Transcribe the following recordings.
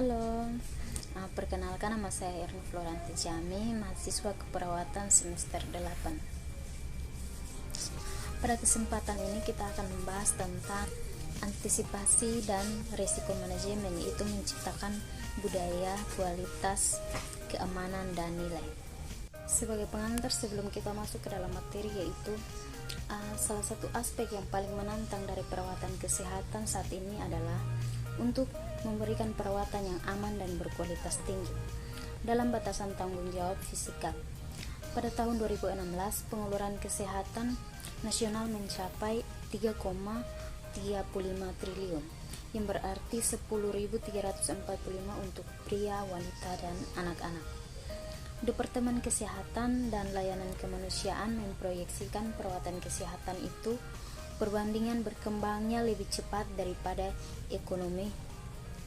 Halo, perkenalkan nama saya Erni Floranti Jami, mahasiswa keperawatan semester 8. Pada kesempatan ini kita akan membahas tentang antisipasi dan risiko manajemen, yaitu menciptakan budaya, kualitas, keamanan, dan nilai. Sebagai pengantar sebelum kita masuk ke dalam materi, yaitu salah satu aspek yang paling menantang dari perawatan kesehatan saat ini adalah untuk memberikan perawatan yang aman dan berkualitas tinggi dalam batasan tanggung jawab fisikal. Pada tahun 2016, pengeluaran kesehatan nasional mencapai 3,35 triliun, yang berarti 10.345 untuk pria, wanita, dan anak-anak. Departemen Kesehatan dan Layanan Kemanusiaan memproyeksikan perawatan kesehatan itu perbandingan berkembangnya lebih cepat daripada ekonomi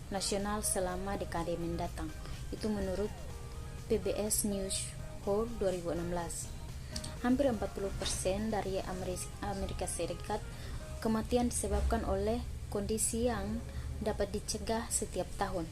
nasional selama dekade mendatang. Itu menurut PBS News for 2016. Hampir 40% dari Amerika Serikat kematian disebabkan oleh kondisi yang dapat dicegah setiap tahun.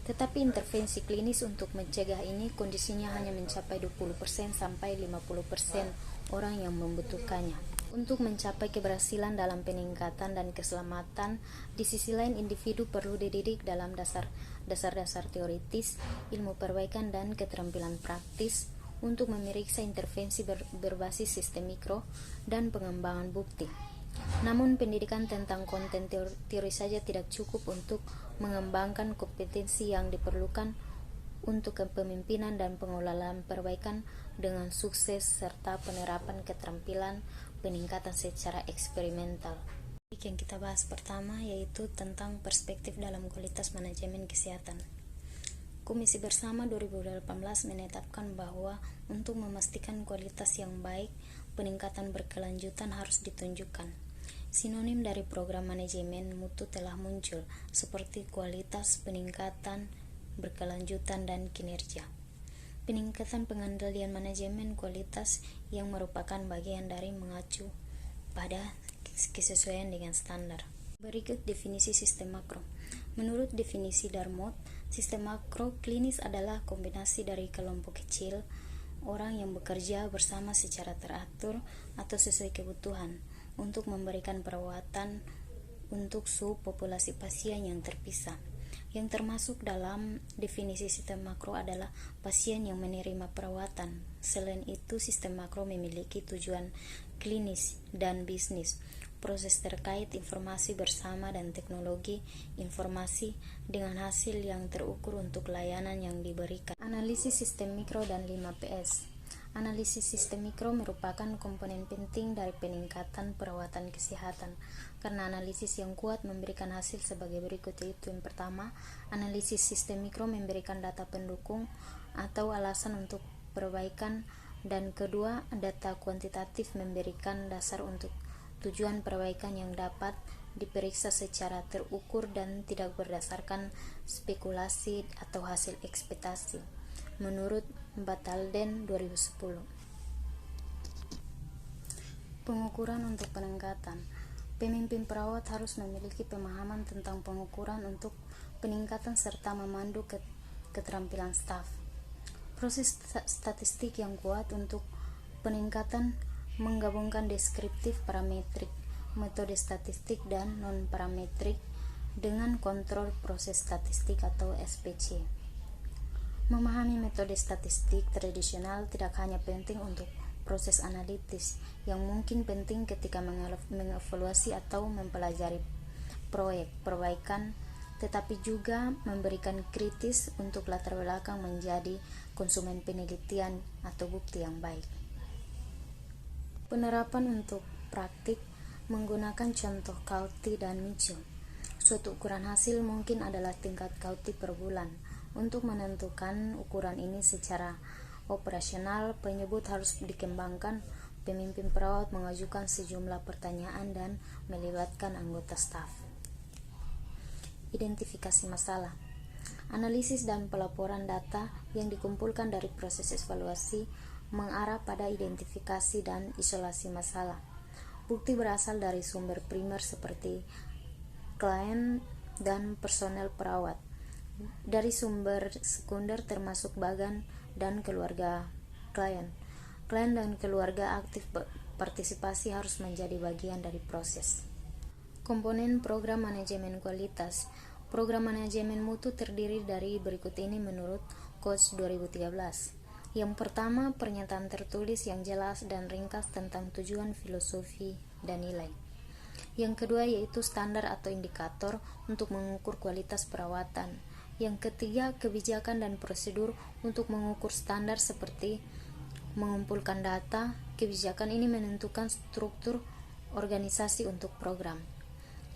Tetapi intervensi klinis untuk mencegah ini kondisinya hanya mencapai 20% sampai 50% orang yang membutuhkannya. Untuk mencapai keberhasilan dalam peningkatan dan keselamatan, di sisi lain individu perlu dididik dalam dasar-dasar teoritis, ilmu perbaikan dan keterampilan praktis untuk memeriksa intervensi berbasis sistem mikro dan pengembangan bukti. Namun pendidikan tentang konten teori saja tidak cukup untuk mengembangkan kompetensi yang diperlukan untuk kepemimpinan dan pengelolaan perbaikan dengan sukses serta penerapan keterampilan peningkatan secara eksperimental. Yang kita bahas pertama yaitu tentang perspektif dalam kualitas manajemen kesehatan. Komisi Bersama 2018 menetapkan bahwa untuk memastikan kualitas yang baik, peningkatan berkelanjutan harus ditunjukkan. Sinonim dari program manajemen mutu telah muncul, seperti kualitas, peningkatan, berkelanjutan, dan kinerja. Peningkatan pengendalian manajemen kualitas yang merupakan bagian dari mengacu pada kesesuaian dengan standar. Berikut definisi sistem makro. Menurut definisi Darmouth, sistem makro klinis adalah kombinasi dari kelompok kecil orang yang bekerja bersama secara teratur atau sesuai kebutuhan untuk memberikan perawatan untuk subpopulasi pasien yang terpisah. Yang termasuk dalam definisi sistem makro adalah pasien yang menerima perawatan. Selain itu, sistem makro memiliki tujuan klinis dan bisnis, proses terkait informasi bersama dan teknologi informasi dengan hasil yang terukur untuk layanan yang diberikan. Analisis sistem mikro dan 5PS. Analisis sistem mikro merupakan komponen penting dari peningkatan perawatan kesehatan karena analisis yang kuat memberikan hasil sebagai berikut, yaitu yang pertama, analisis sistem mikro memberikan data pendukung atau alasan untuk perbaikan, dan kedua, data kuantitatif memberikan dasar untuk tujuan perbaikan yang dapat diperiksa secara terukur dan tidak berdasarkan spekulasi atau hasil ekspektasi. Menurut Batalden 2010. Pengukuran untuk peningkatan. Pemimpin perawat harus memiliki pemahaman tentang pengukuran untuk peningkatan serta memandu keterampilan staf. Proses statistik yang kuat untuk peningkatan menggabungkan deskriptif parametrik, metode statistik dan non-parametrik dengan kontrol proses statistik atau SPC. Memahami metode statistik tradisional tidak hanya penting untuk proses analitis yang mungkin penting ketika mengevaluasi atau mempelajari proyek perbaikan, tetapi juga memberikan kritis untuk latar belakang menjadi konsumen penelitian atau bukti yang baik. Penerapan untuk praktik menggunakan contoh Cauty dan Mitchell. Suatu ukuran hasil mungkin adalah tingkat Cauty per bulan. Untuk menentukan ukuran ini secara operasional, penyebut harus dikembangkan. Pemimpin perawat mengajukan sejumlah pertanyaan dan melibatkan anggota staf. Identifikasi masalah. Analisis dan pelaporan data yang dikumpulkan dari proses evaluasi mengarah pada identifikasi dan isolasi masalah. Bukti berasal dari sumber primer seperti klien dan personel perawat. dari sumber sekunder termasuk bagan dan keluarga klien. Klien dan keluarga aktif partisipasi harus menjadi bagian dari proses. Komponen program manajemen kualitas. Program manajemen mutu terdiri dari berikut ini menurut Coach 2013. Yang pertama, pernyataan tertulis yang jelas dan ringkas tentang tujuan, filosofi, dan nilai. Yang kedua yaitu standar atau indikator untuk mengukur kualitas perawatan. Yang ketiga, kebijakan dan prosedur untuk mengukur standar seperti mengumpulkan data. Kebijakan ini menentukan struktur organisasi untuk program.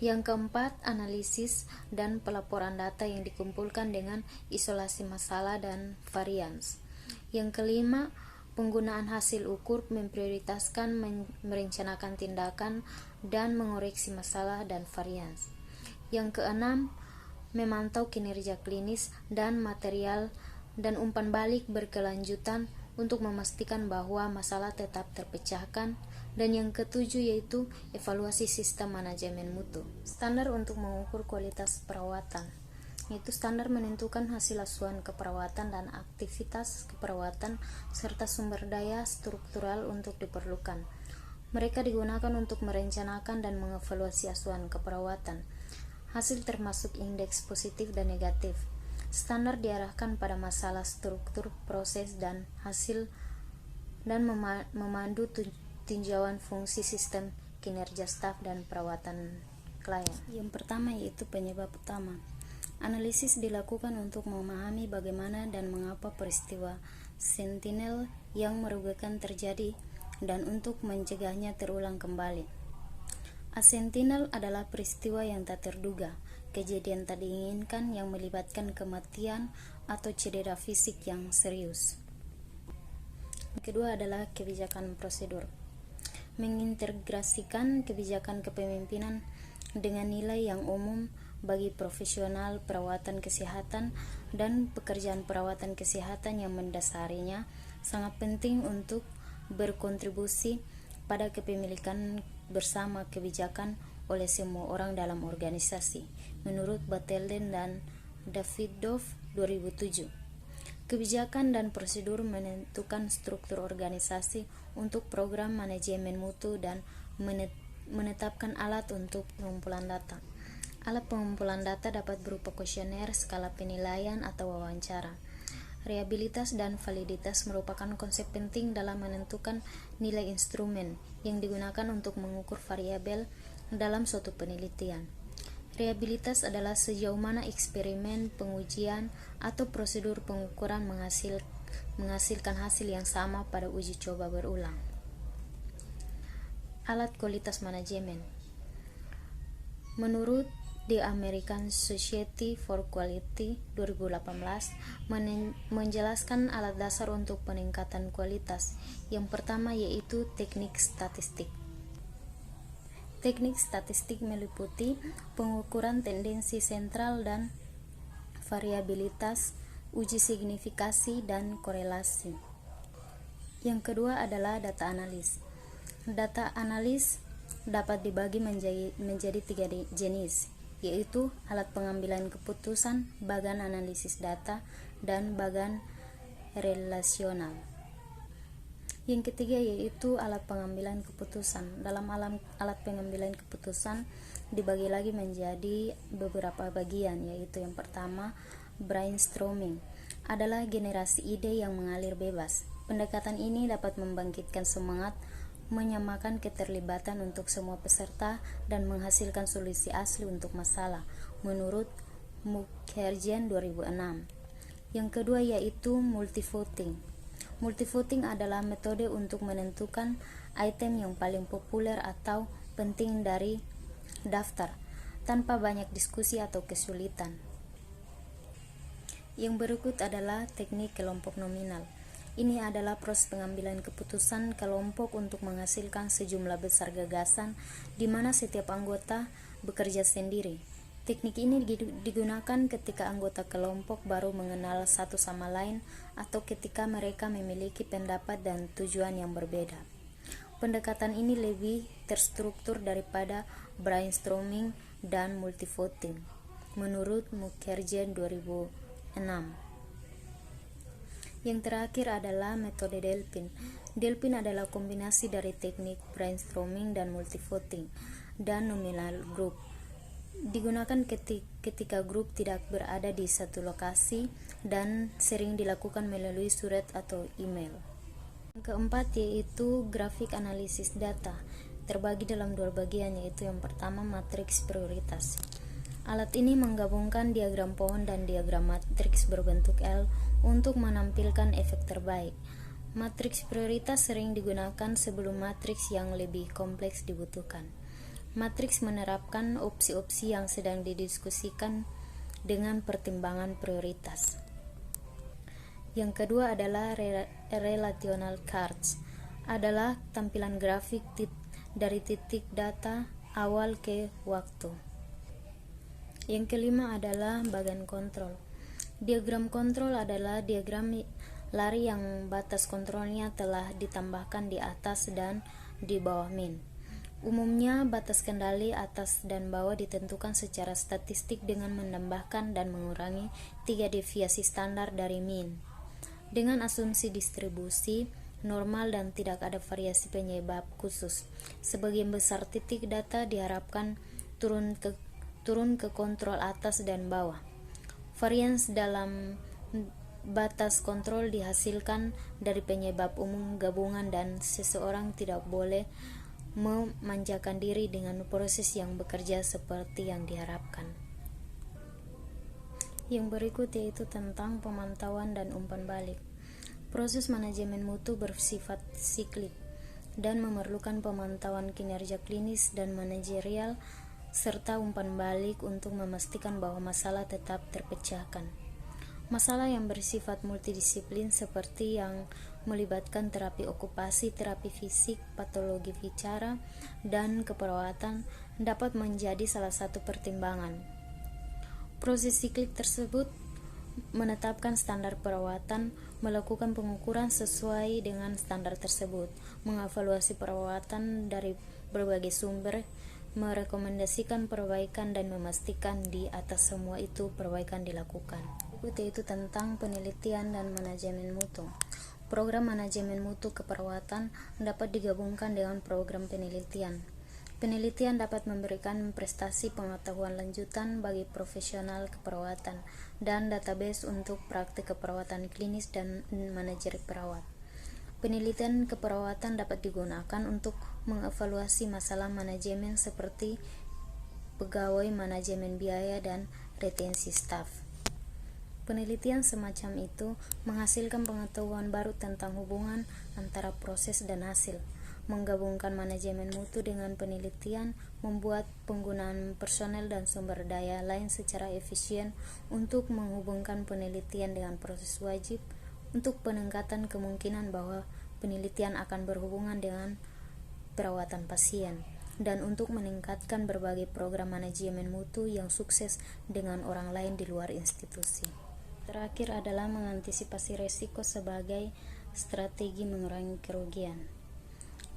Yang keempat, analisis dan pelaporan data yang dikumpulkan dengan isolasi masalah dan varians. Yang kelima, penggunaan hasil ukur memprioritaskan merencanakan tindakan dan mengoreksi masalah dan varians. Yang keenam, memantau kinerja klinis dan material dan umpan balik berkelanjutan untuk memastikan bahwa masalah tetap terpecahkan. Dan yang ketujuh yaitu evaluasi sistem manajemen mutu. Standar untuk mengukur kualitas perawatan, yaitu standar menentukan hasil asuhan keperawatan dan aktivitas keperawatan serta sumber daya struktural untuk diperlukan. Mereka digunakan untuk merencanakan dan mengevaluasi asuhan keperawatan. Hasil termasuk indeks positif dan negatif. Standar diarahkan pada masalah struktur, proses, dan hasil dan memandu tinjauan fungsi sistem kinerja staf dan perawatan klien. Yang pertama yaitu penyebab utama. Analisis dilakukan untuk memahami bagaimana dan mengapa peristiwa Sentinel yang merugikan terjadi dan untuk mencegahnya terulang kembali. Sentinel adalah peristiwa yang tak terduga, kejadian tak diinginkan yang melibatkan kematian atau cedera fisik yang serius. Kedua adalah kebijakan prosedur. Mengintegrasikan kebijakan kepemimpinan dengan nilai yang umum bagi profesional perawatan kesehatan dan pekerjaan perawatan kesehatan yang mendasarinya sangat penting untuk berkontribusi pada kepemilikan bersama kebijakan oleh semua orang dalam organisasi, menurut Batelden dan Davidoff 2007. Kebijakan dan prosedur menentukan struktur organisasi untuk program manajemen mutu dan menetapkan alat untuk pengumpulan data. Alat pengumpulan data dapat berupa kuesioner, skala penilaian, atau wawancara. Reliabilitas dan validitas merupakan konsep penting dalam menentukan nilai instrumen yang digunakan untuk mengukur variabel dalam suatu penelitian. Reliabilitas adalah sejauh mana eksperimen, pengujian, atau prosedur pengukuran menghasilkan hasil yang sama pada uji coba berulang. Alat kualitas manajemen. Menurut The American Society for Quality 2018 menjelaskan alat dasar untuk peningkatan kualitas. Yang pertama yaitu teknik statistik. Teknik statistik meliputi pengukuran tendensi sentral dan variabilitas, uji signifikasi, dan korelasi. Yang kedua adalah data analis. Data analis dapat dibagi menjadi tiga jenis, yaitu alat pengambilan keputusan, bagan analisis data, dan bagan relasional. Yang ketiga yaitu alat pengambilan keputusan. Dalam alat pengambilan keputusan dibagi lagi menjadi beberapa bagian, yaitu yang pertama, brainstorming adalah generasi ide yang mengalir bebas. Pendekatan ini dapat membangkitkan semangat, menyamakan keterlibatan untuk semua peserta, dan menghasilkan solusi asli untuk masalah, menurut Mukherjee 2006. Yang kedua yaitu multivoting. Multivoting adalah metode untuk menentukan item yang paling populer atau penting dari daftar, tanpa banyak diskusi atau kesulitan. Yang berikut adalah teknik kelompok nominal. Ini adalah proses pengambilan keputusan kelompok untuk menghasilkan sejumlah besar gagasan di mana setiap anggota bekerja sendiri. Teknik ini digunakan ketika anggota kelompok baru mengenal satu sama lain atau ketika mereka memiliki pendapat dan tujuan yang berbeda. Pendekatan ini lebih terstruktur daripada brainstorming dan multivoting. menurut Mukherjee 2006. Yang terakhir adalah metode Delphin. Delphin adalah kombinasi dari teknik brainstorming dan multivoting dan nominal group. Digunakan ketika grup tidak berada di satu lokasi dan sering dilakukan melalui surat atau email. Yang keempat yaitu grafik analisis data, terbagi dalam dua bagian, yaitu yang pertama matriks prioritas. Alat ini menggabungkan diagram pohon dan diagram matriks berbentuk L untuk menampilkan efek terbaik. Matriks prioritas sering digunakan sebelum matriks yang lebih kompleks dibutuhkan. Matriks menerapkan opsi-opsi yang sedang didiskusikan dengan pertimbangan prioritas. Yang kedua adalah relational charts, adalah tampilan grafik dari titik data awal ke waktu. Yang kelima adalah bagian kontrol. Diagram kontrol adalah diagram lari yang batas kontrolnya telah ditambahkan di atas dan di bawah min. Umumnya batas kendali atas dan bawah ditentukan secara statistik dengan menambahkan dan mengurangi 3 deviasi standar dari min. Dengan asumsi distribusi normal dan tidak ada variasi penyebab khusus. Sebagian besar titik data diharapkan turun ke kontrol atas dan bawah. Varians dalam batas kontrol dihasilkan dari penyebab umum gabungan dan seseorang tidak boleh memanjakan diri dengan proses yang bekerja seperti yang diharapkan. Yang berikut yaitu tentang pemantauan dan umpan balik. Proses manajemen mutu bersifat siklik dan memerlukan pemantauan kinerja klinis dan manajerial serta umpan balik untuk memastikan bahwa masalah tetap terpecahkan. Masalah yang bersifat multidisiplin seperti yang melibatkan terapi okupasi, terapi fisik, patologi bicara, dan keperawatan dapat menjadi salah satu pertimbangan. Proses siklik tersebut menetapkan standar perawatan, melakukan pengukuran sesuai dengan standar tersebut, mengevaluasi perawatan dari berbagai sumber, merekomendasikan perbaikan dan memastikan di atas semua itu perbaikan dilakukan. Yaitu tentang penelitian dan manajemen mutu. Program manajemen mutu keperawatan dapat digabungkan dengan program penelitian. Penelitian dapat memberikan prestasi pengetahuan lanjutan bagi profesional keperawatan dan database untuk praktik keperawatan klinis dan manajer perawat. Penelitian keperawatan dapat digunakan untuk mengevaluasi masalah manajemen seperti pegawai, manajemen biaya, dan retensi staf. Penelitian semacam itu menghasilkan pengetahuan baru tentang hubungan antara proses dan hasil. Menggabungkan manajemen mutu dengan penelitian membuat penggunaan personel dan sumber daya lain secara efisien untuk menghubungkan penelitian dengan proses wajib untuk peningkatan kemungkinan bahwa penelitian akan berhubungan dengan perawatan pasien dan untuk meningkatkan berbagai program manajemen mutu yang sukses dengan orang lain di luar institusi. Terakhir adalah mengantisipasi risiko sebagai strategi mengurangi kerugian.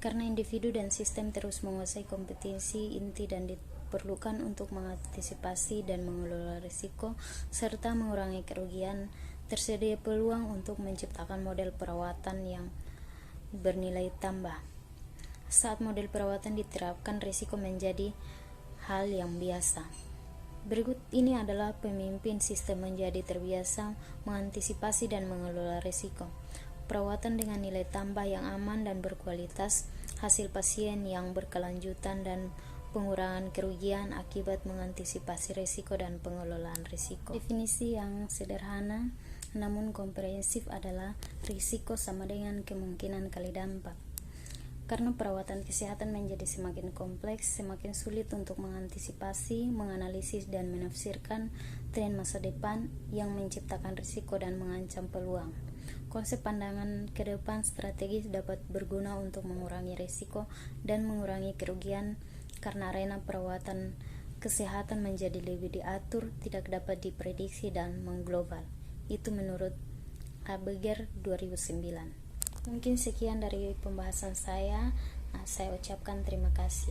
Karena individu dan sistem terus menguasai kompetensi inti dan diperlukan untuk mengantisipasi dan mengelola risiko serta mengurangi kerugian, tersedia peluang untuk menciptakan model perawatan yang bernilai tambah. Saat model perawatan diterapkan, risiko menjadi hal yang biasa. Berikut ini adalah pemimpin sistem menjadi terbiasa mengantisipasi dan mengelola risiko. Perawatan dengan nilai tambah yang aman dan berkualitas, hasil pasien yang berkelanjutan, dan pengurangan kerugian akibat mengantisipasi risiko dan pengelolaan risiko. Definisi yang sederhana namun komprehensif adalah risiko sama dengan kemungkinan kali dampak. Karena perawatan kesehatan menjadi semakin kompleks, semakin sulit untuk mengantisipasi, menganalisis, dan menafsirkan tren masa depan yang menciptakan risiko dan mengancam peluang. Konsep pandangan ke depan strategis dapat berguna untuk mengurangi risiko dan mengurangi kerugian karena arena perawatan kesehatan menjadi lebih diatur, tidak dapat diprediksi, dan mengglobal. Itu menurut Haberger 2009. Mungkin sekian dari pembahasan saya. Saya ucapkan terima kasih.